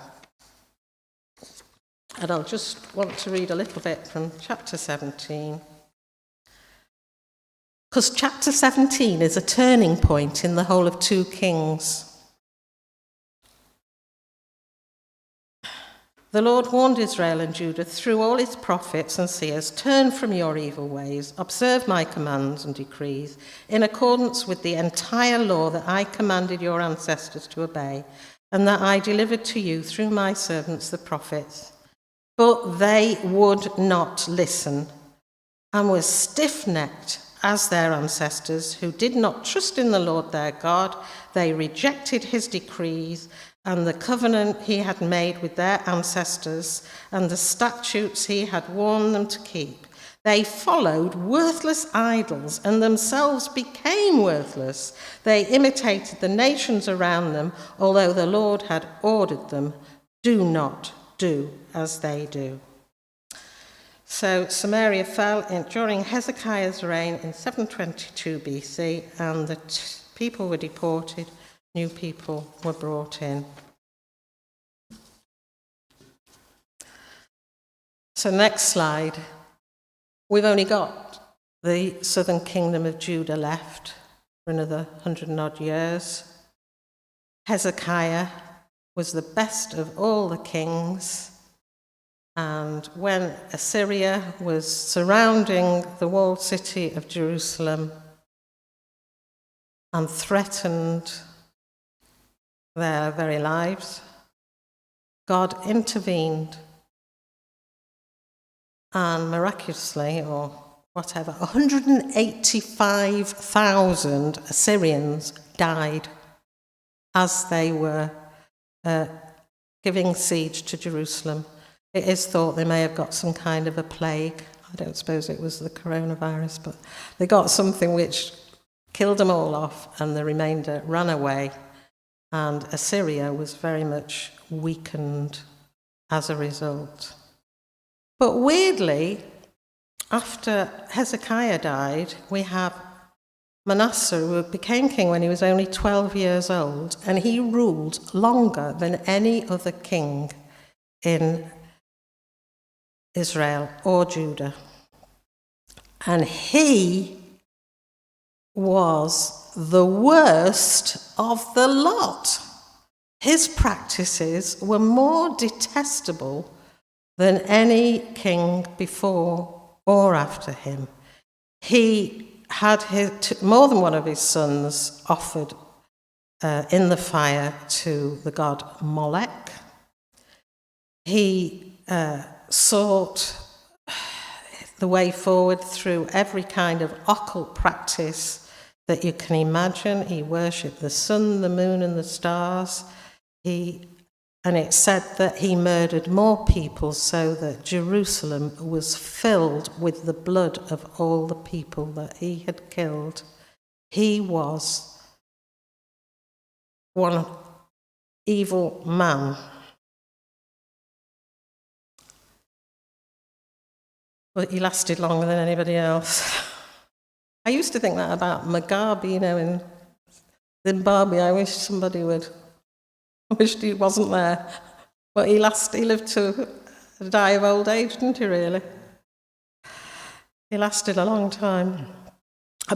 and I'll just want to read a little bit from chapter 17. Because chapter 17 is a turning point in the whole of 2 Kings. The Lord warned Israel and Judah through all his prophets and seers, turn from your evil ways, observe my commands and decrees, in accordance with the entire law that I commanded your ancestors to obey, and that I delivered to you through my servants the prophets. But they would not listen, and were stiff-necked as their ancestors, who did not trust in the Lord their God. They rejected his decrees and the covenant he had made with their ancestors and the statutes he had warned them to keep. They followed worthless idols and themselves became worthless. They imitated the nations around them, although the Lord had ordered them, do not do as they do. So Samaria fell during Hezekiah's reign in 722 BC, and the people were deported, new people were brought in. So next slide. We've only got the southern kingdom of Judah left for another 100 and odd years. Hezekiah was the best of all the kings. And when Assyria was surrounding the walled city of Jerusalem and threatened their very lives, God intervened, and miraculously, or whatever, 185,000 Assyrians died as they were giving siege to Jerusalem. It is thought they may have got some kind of a plague. I don't suppose it was the coronavirus, but they got something which killed them all off, and the remainder ran away. And Assyria was very much weakened as a result. But weirdly, after Hezekiah died, we have Manasseh, who became king when he was only 12 years old, and he ruled longer than any other king in Israel or Judah. And he was the worst of the lot. His practices were more detestable than any king before or after him. He had more than one of his sons offered in the fire to the god Molech. He sought the way forward through every kind of occult practice that you can imagine. He worshipped the sun, the moon, and the stars. And it said that he murdered more people so that Jerusalem was filled with the blood of all the people that he had killed. He was one evil man. But he lasted longer than anybody else. I used to think that about Mugabe, in Zimbabwe. I wish somebody would. I wished he wasn't there. But he lived to die of old age, didn't he, really? He lasted a long time.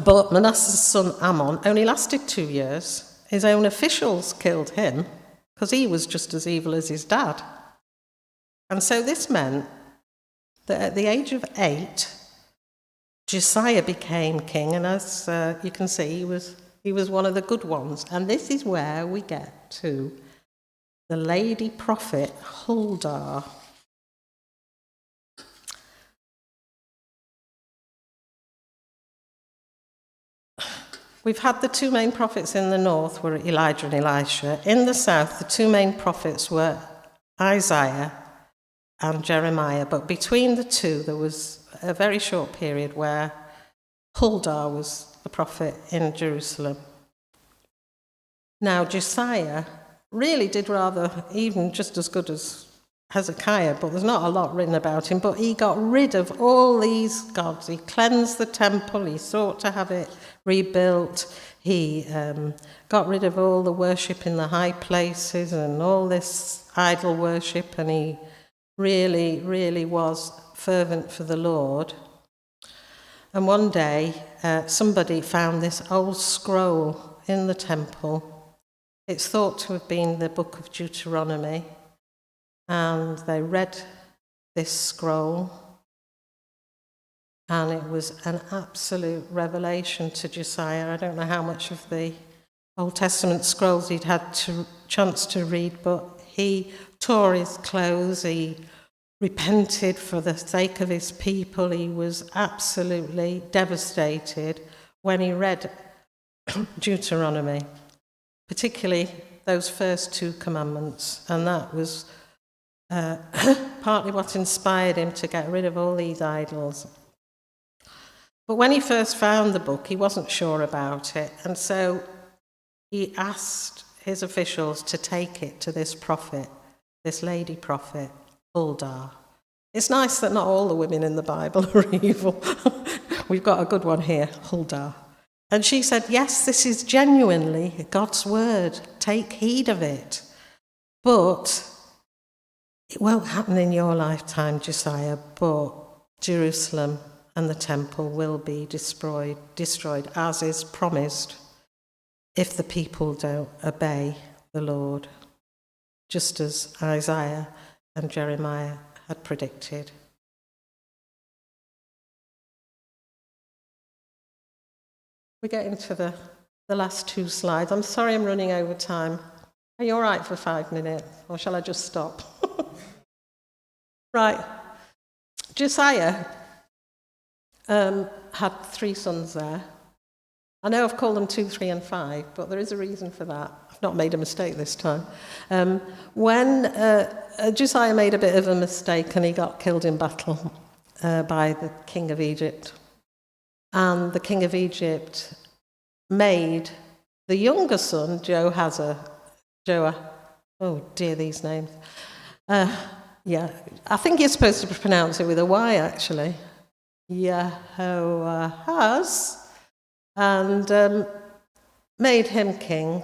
But Manasseh's son Ammon only lasted 2 years. His own officials killed him because he was just as evil as his dad. And so this meant that at the age of 8, Josiah became king, and as you can see, he was one of the good ones. And this is where we get to the lady prophet Huldah. We've had the two main prophets in the north were Elijah and Elisha. In the south, the two main prophets were Isaiah and Jeremiah. But between the two, there was a very short period where Huldah was the prophet in Jerusalem. Now, Josiah really did rather, even just as good as Hezekiah, but there's not a lot written about him, but he got rid of all these gods. He cleansed the temple, he sought to have it rebuilt, he got rid of all the worship in the high places and all this idol worship, and he really, really was fervent for the Lord. And one day, somebody found this old scroll in the temple. It's thought to have been the book of Deuteronomy. And they read this scroll, and it was an absolute revelation to Josiah. I don't know how much of the Old Testament scrolls he'd had a chance to read, but he tore his clothes, he repented for the sake of his people. He was absolutely devastated when he read Deuteronomy, particularly those first 2 commandments, and that was partly what inspired him to get rid of all these idols. But when he first found the book, he wasn't sure about it, and so he asked his officials to take it to this prophet, this lady prophet, Huldah. It's nice that not all the women in the Bible are evil. We've got a good one here, Huldah. And she said, yes, this is genuinely God's word. Take heed of it. But it won't happen in your lifetime, Josiah, but Jerusalem and the temple will be destroyed as is promised if the people don't obey the Lord, just as Isaiah and Jeremiah had predicted. We get into the last 2 slides. I'm sorry I'm running over time. Are you all right for 5 minutes, or shall I just stop? Right. Josiah had 3 sons there. I know I've called them 2, 3, and 5, but there is a reason for that. I've not made a mistake this time. When Josiah made a bit of a mistake and he got killed in battle by the king of Egypt, and the king of Egypt made the younger son, oh dear, these names. Yeah, I think you're supposed to pronounce it with a Y, actually. Jehoahaz, and made him king,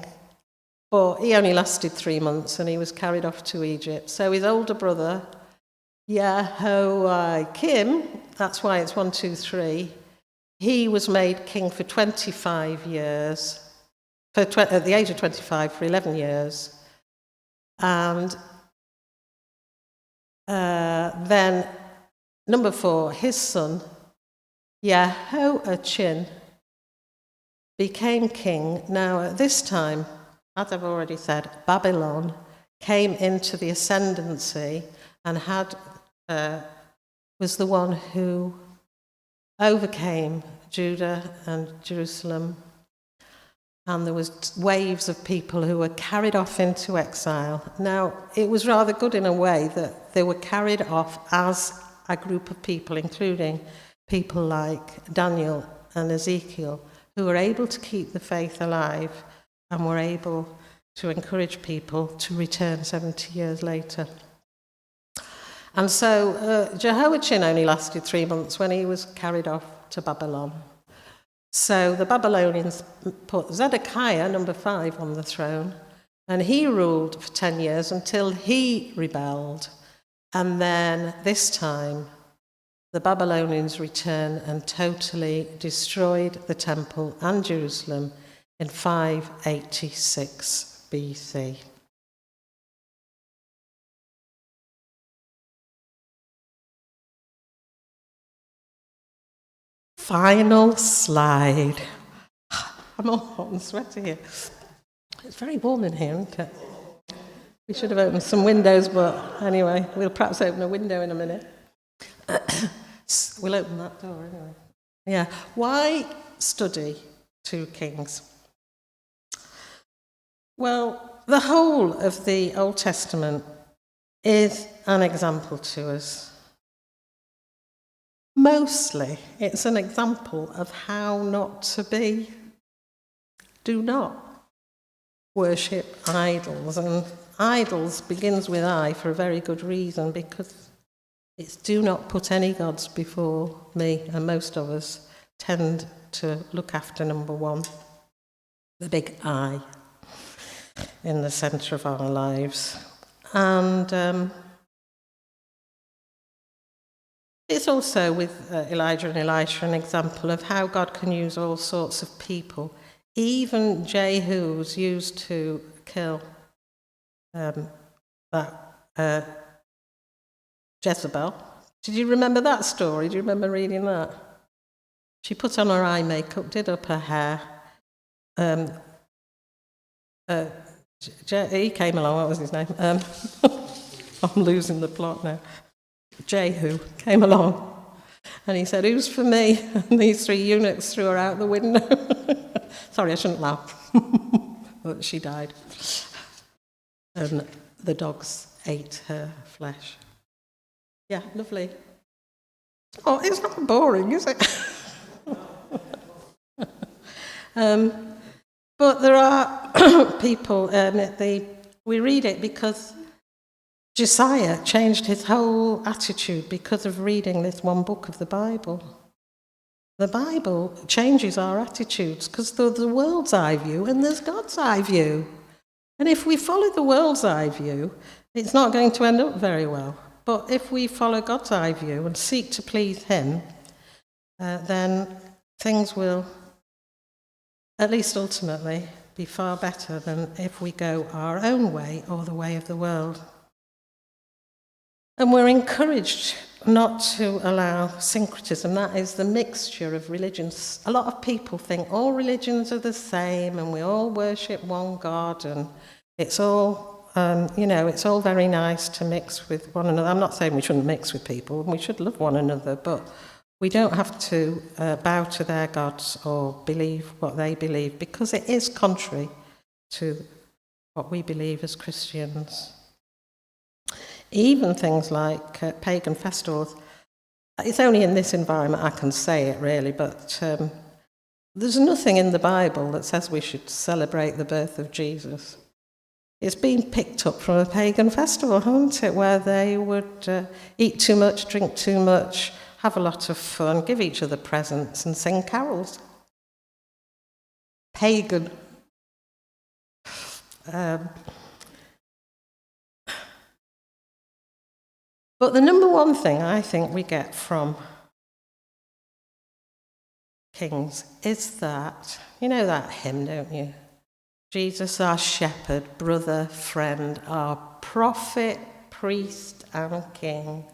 but he only lasted 3 months and he was carried off to Egypt. So his older brother, Jehoiakim, that's why it's 1, 2, 3, he was made king for 25 years, at the age of 25 for 11 years. And then, number 4, his son, Jehoiachin, became king. Now, at this time, as I've already said, Babylon came into the ascendancy and was the one who overcame Judah and Jerusalem. And there was waves of people who were carried off into exile. Now, it was rather good in a way that they were carried off as a group of people, including people like Daniel and Ezekiel, who were able to keep the faith alive and were able to encourage people to return 70 years later. And so Jehoiachin only lasted 3 months when he was carried off to Babylon. So the Babylonians put Zedekiah, number 5, on the throne, and he ruled for 10 years until he rebelled. And then this time, the Babylonians returned and totally destroyed the temple and Jerusalem in 586 BC. final slide. I'm all hot and sweaty here. It's very warm in here, isn't it? We should have opened some windows, but anyway, we'll perhaps open a window in a minute. We'll open that door anyway. Yeah. Why study 2 Kings? Well, the whole of the Old Testament is an example to us. Mostly, it's an example of how not to be. Do not worship idols. And idols begins with I for a very good reason, because it's do not put any gods before me. And most of us tend to look after number 1, the big I, in the centre of our lives. And it's also, with Elijah and Elisha, an example of how God can use all sorts of people. Even Jehu was used to kill Jezebel. Did you remember that story? Do you remember reading that? She put on her eye makeup, did up her hair. He came along, what was his name? I'm losing the plot now. Jehu came along and he said, "Who's for me?" And these 3 eunuchs threw her out the window. Sorry, I shouldn't laugh. But she died. And the dogs ate her flesh. Yeah, lovely. Oh, it's not boring, is it? But there are people, we read it because Josiah changed his whole attitude because of reading this one book of the Bible. The Bible changes our attitudes because there's the world's eye view and there's God's eye view. And if we follow the world's eye view, it's not going to end up very well. But if we follow God's eye view and seek to please him, then things will, at least ultimately, be far better than if we go our own way or the way of the world. And we're encouraged not to allow syncretism, that is the mixture of religions. A lot of people think all religions are the same and we all worship one God and it's all, it's all very nice to mix with one another. I'm not saying we shouldn't mix with people, we should love one another, but we don't have to bow to their gods or believe what they believe, because it is contrary to what we believe as Christians. Even things like pagan festivals. It's only in this environment I can say it, really, but there's nothing in the Bible that says we should celebrate the birth of Jesus. It's been picked up from a pagan festival, hasn't it, where they would eat too much, drink too much, have a lot of fun, give each other presents and sing carols. Pagan. But the number one thing I think we get from Kings is that, you know that hymn, don't you? Jesus, our shepherd, brother, friend, our prophet, priest, and king.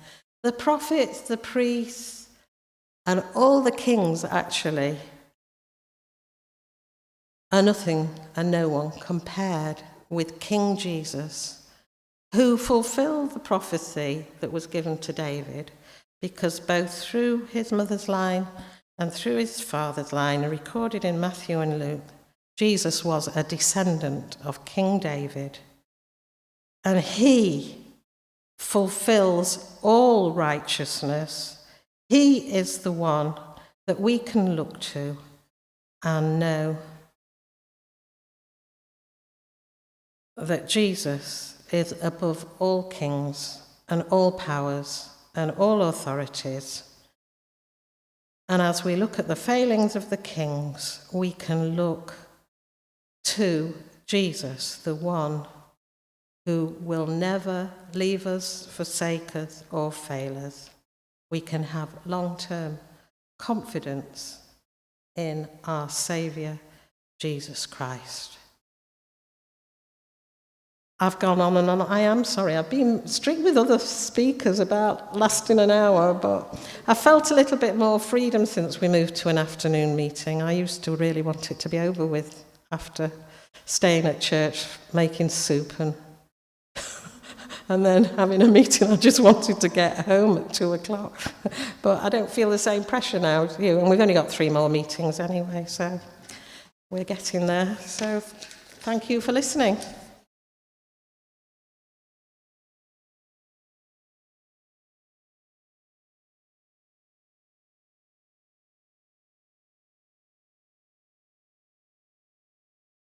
The prophets, the priests, and all the kings actually are nothing and no one compared with King Jesus, who fulfilled the prophecy that was given to David, because both through his mother's line and through his father's line, recorded in Matthew and Luke, Jesus was a descendant of King David. And he fulfills all righteousness. He is the one that we can look to and know that Jesus is above all kings and all powers and all authorities. And as we look at the failings of the kings, we can look to Jesus, the one who will never leave us, forsake us, or fail us. We can have long-term confidence in our Saviour, Jesus Christ. I've gone on and on. I am sorry. I've been strict with other speakers about lasting an hour, but I felt a little bit more freedom since we moved to an afternoon meeting. I used to really want it to be over with after staying at church, making soup and then having a meeting. I just wanted to get home at 2:00. But I don't feel the same pressure now, do you? And we've only got 3 more meetings anyway, so we're getting there. So thank you for listening.